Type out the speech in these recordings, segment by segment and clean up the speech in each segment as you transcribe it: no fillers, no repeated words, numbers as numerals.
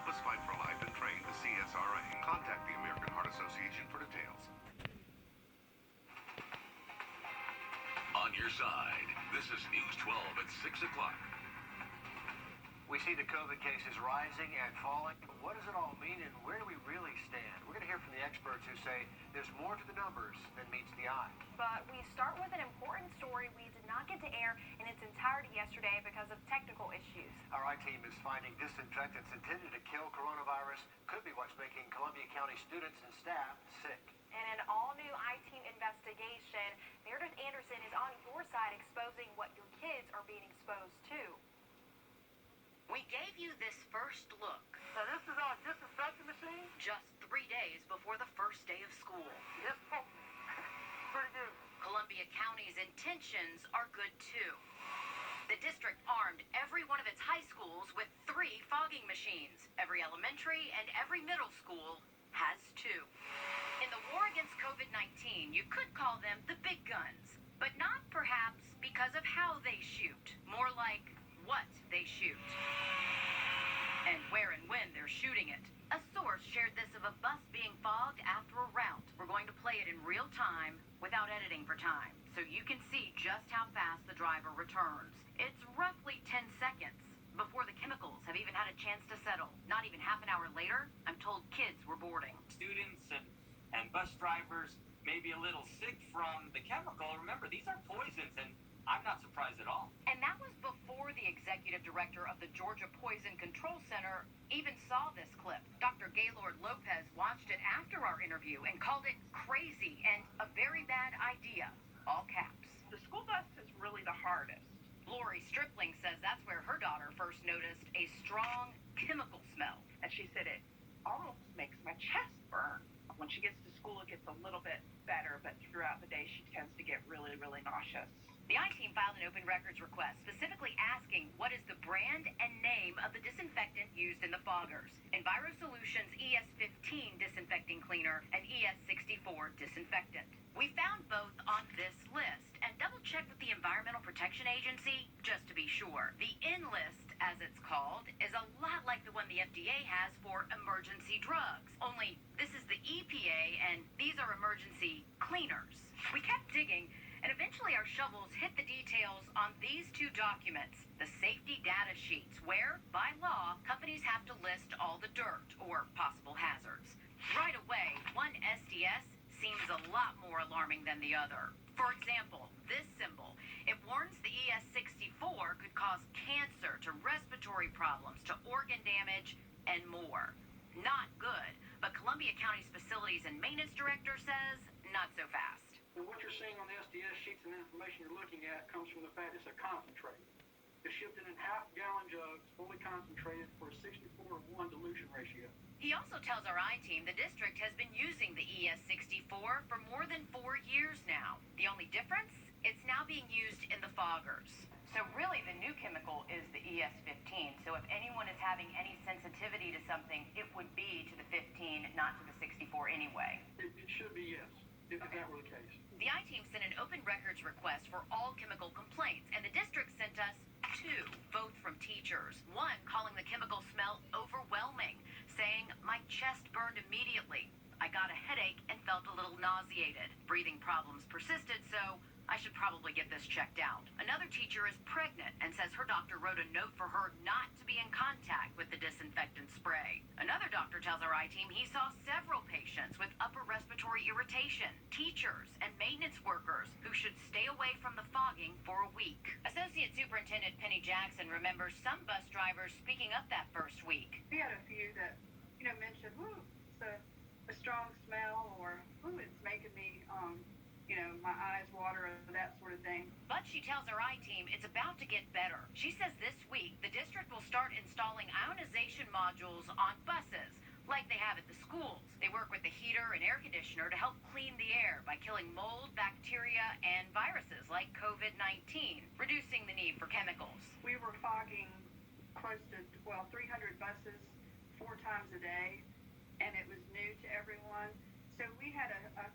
us fight for life and train the CSRA. Contact the American Heart Association for details. On your side, this is News 12 at 6 o'clock. We see the COVID cases rising and falling. What does it all mean, and where do we really stand? We're going to hear from the experts who say there's more to the numbers than meets the eye. But we start with an important story we did not get to air in its entirety yesterday because of technical issues. Our I team is finding disinfectants intended to kill coronavirus could be what's making Columbia County students and staff sick. In an all-new I-Team investigation, Meredith Anderson is on your side exposing what your kids are being exposed to. We gave you this first look. So this is our disinfectant machine? Just 3 days before the first day of school. Yes, pretty good. Columbia County's intentions are good too. The district armed every one of its high schools with 3 fogging machines. Every elementary and every middle school has 2. In the war against COVID-19, you could call them the big guns, but not perhaps because of how they shoot, more like what they shoot and where and when they're shooting it. A source shared this of a bus being fogged after a route. We're going to play it in real time without editing for time, so you can see just how fast the driver returns. It's roughly 10 seconds before the chemicals have even had a chance to settle. Not even half an hour later, I'm told kids were boarding. Students and bus drivers may be a little sick from the chemical. Remember, these are poisons, and I'm not surprised at all. And that was before the executive director of the Georgia Poison Control Center even saw this clip. Dr. Gaylord Lopez watched it after our interview and called it crazy and a very bad idea, all caps. The school bus is really the hardest. Lori Stripling says that's where her daughter first noticed a strong chemical smell. And she said it almost makes my chest burn. When she gets to school, it gets a little bit better, but throughout the day, she tends to get really, really nauseous. The I-Team filed an open records request specifically asking what is the brand and name of the disinfectant used in the foggers. Enviro Solutions ES15 disinfecting cleaner and ES64 disinfectant. We found both on this list and double-checked with the Environmental Protection Agency just to be sure. The N list, as it's called, is a lot like the one the FDA has for emergency drugs. Only this is the EPA and these are emergency cleaners. We kept digging, and eventually our shovels hit the details on these 2 documents, the safety data sheets, where, by law, companies have to list all the dirt or possible hazards. Right away, one SDS seems a lot more alarming than the other. For example, this symbol, it warns the ES64 could cause cancer to respiratory problems to organ damage and more. Not good, but Columbia County's Facilities and Maintenance Director says not so fast. And what you're seeing on the SDS sheets and the information you're looking at comes from the fact it's a concentrate. It's shipped in half-gallon jugs, fully concentrated for a 64-to-1 dilution ratio. He also tells our I-Team the district has been using the ES64 for more than 4 years now. The only difference? It's now being used in the foggers. So really the new chemical is the ES15. So if anyone is having any sensitivity to something, it would be to the 15, not to the 64 anyway. It should be, yes, if that were the case. The I-Team sent an open records request for all chemical complaints, and the district sent us 2, both from teachers. One calling the chemical smell overwhelming, saying, "My chest burned immediately. I got a headache and felt a little nauseated. Breathing problems persisted, so I should probably get this checked out." Another teacher is pregnant and says her doctor wrote a note for her not to be in contact with the disinfectant spray. Another doctor tells our I-Team he saw several patients with upper respiratory irritation, teachers and maintenance workers who should stay away from the fogging for a week. Associate Superintendent Penny Jackson remembers some bus drivers speaking up that first week. We had a few that, mentioned, it's a strong smell, or, it's making me, my eyes water, or that sort of thing. But she tells her I-Team it's about to get better. She says this week the district will start installing ionization modules on buses, like they have at the schools. They work with the heater and air conditioner to help clean the air by killing mold, bacteria, and viruses like COVID-19, reducing the need for chemicals. We were fogging close to, 300 buses 4 times a day, and it was new to everyone. So we had a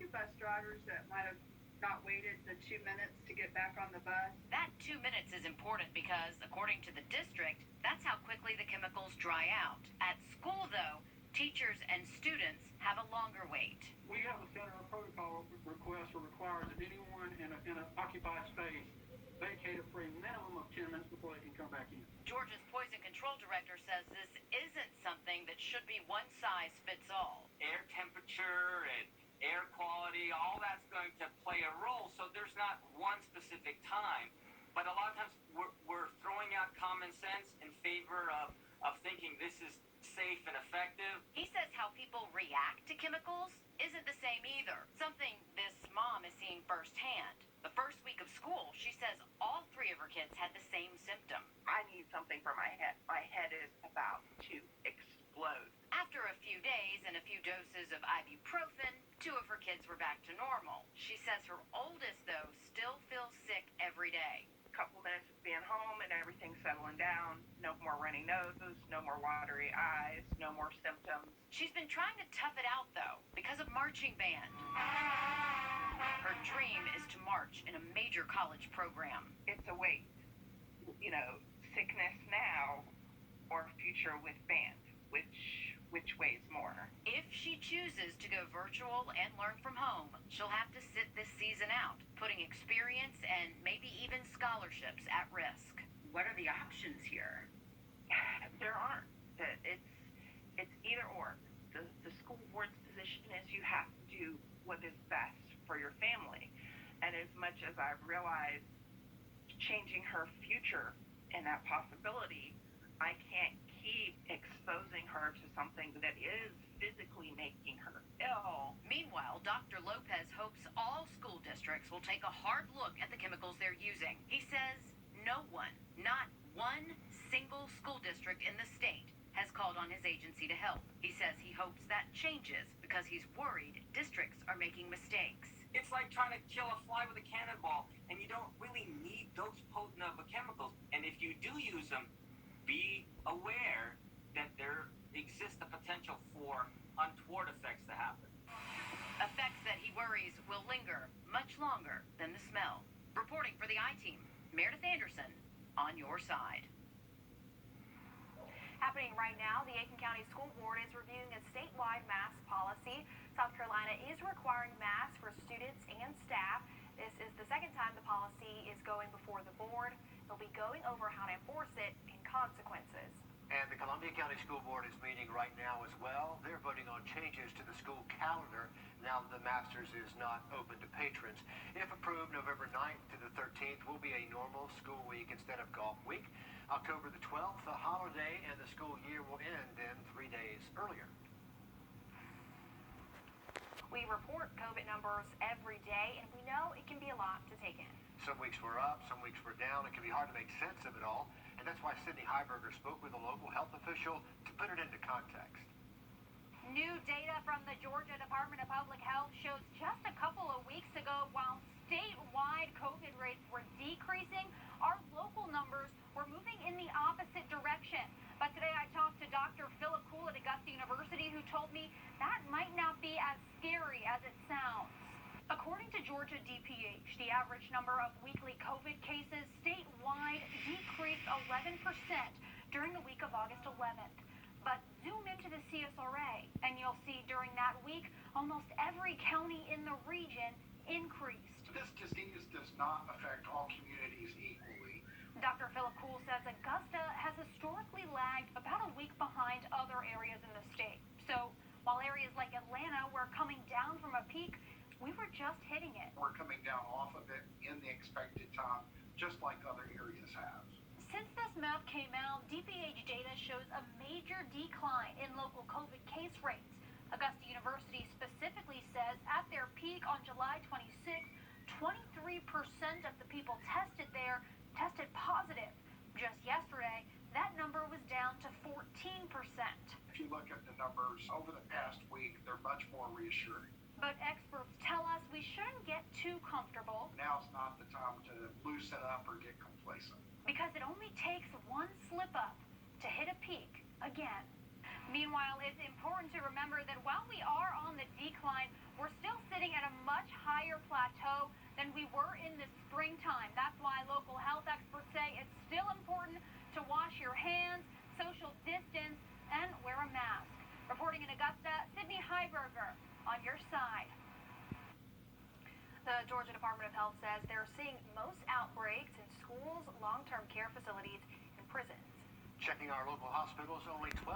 few bus drivers that might have not waited the 2 minutes to get back on the bus. That 2 minutes is important because, according to the district, that's how quickly the chemicals dry out. At school, though, teachers and students have a longer wait. We have a center of protocol request or requires that anyone in an occupied space vacate it for a minimum of 10 minutes before they can come back in. Georgia's poison control director says this isn't something that should be one size fits all. Air temperature and air quality, all that's going to play a role, so there's not one specific time. But a lot of times we're throwing out common sense in favor of thinking this is safe and effective. He says how people react to chemicals isn't the same either, something this mom is seeing firsthand. The first week of school, she says all 3 of her kids had the same symptom. I need something for my head. My head is about to explode. After a few days and a few doses of ibuprofen, 2 of her kids were back to normal. She says her oldest, though, still feels sick every day. A couple minutes of being home and everything's settling down. No more runny nose, no more watery eyes, no more symptoms. She's been trying to tough it out, though, because of marching band. Her dream is to march in a major college program. It's a wait. Sickness now or future with band. Which weighs more? If she chooses to go virtual and learn from home, she'll have to sit this season out, putting experience and maybe even scholarships at risk. What are the options here? There aren't. It's either or. The school board's position is you have to do what is best for your family. And as much as I've realized changing her future and that possibility, I can't keep exposing her to something that is physically making her ill. Meanwhile, Dr. Lopez hopes all school districts will take a hard look at the chemicals they're using. He says no one, not one single school district in the state, has called on his agency to help. He says he hopes that changes because he's worried districts are making mistakes. It's like trying to kill a fly with a cannonball, and you don't really need those potent of chemicals. And if you do use them, be aware that there exists the potential for untoward effects to happen. Effects that he worries will linger much longer than the smell. Reporting for the I-Team, Meredith Anderson, on your side. Happening right now, the Aiken County School Board is reviewing a statewide mask policy. South Carolina is requiring masks for students and staff. This is the second time the policy is going before the board. They'll be going over how to enforce it and consequences. And the Columbia County School Board is meeting right now as well. They're voting on changes to the school calendar now that the Masters is not open to patrons. If approved, November 9th to the 13th will be a normal school week instead of golf week. October the 12th, the holiday, and the school year will end then 3 days earlier. We report COVID numbers every day, and we know it can be a lot to take in. Some weeks we're up, some weeks we're down. It can be hard to make sense of it all. And that's why Sydney Heiberger spoke with a local health official to put it into context. New data from the Georgia Department of Public Health shows just a couple of weeks ago, while statewide COVID rates were decreasing, our local numbers were moving in the opposite direction. But today I talked to Dr. Philip Kuhl at Augusta University, who told me that might not be as scary as it sounds. According to Georgia DPH, the average number of weekly COVID cases statewide decreased 11% during the week of August 11th. But zoom into the CSRA, and you'll see during that week, almost every county in the region increased. This disease does not affect all communities equally. Dr. Philip Kuhl says Augusta has historically lagged about a week behind other areas in the state. So while areas like Atlanta were coming down from a peak, we were just hitting it. We're coming down off of it in the expected time, just like other areas have. Since this map came out, DPH data shows a major decline in local COVID case rates. Augusta University specifically says at their peak on July 26th, 23% of the people tested there tested positive. Just yesterday, that number was down to 14%. If you look at the numbers over the past week, they're much more reassuring. But experts tell us we shouldn't get too comfortable. Now's not the time to loosen up or get complacent. Because it only takes one slip up to hit a peak again. Meanwhile, it's important to remember that while we are on the decline, we're still sitting at a much higher plateau than we were in the springtime. That's why local health experts say it's still important to wash your hands, social distance, and wear a mask. Reporting in Augusta, Sydney Heiberger on your side. The Georgia Department of Health says they're seeing most outbreaks in schools, long-term care facilities, and prisons. Checking our local hospitals, only 12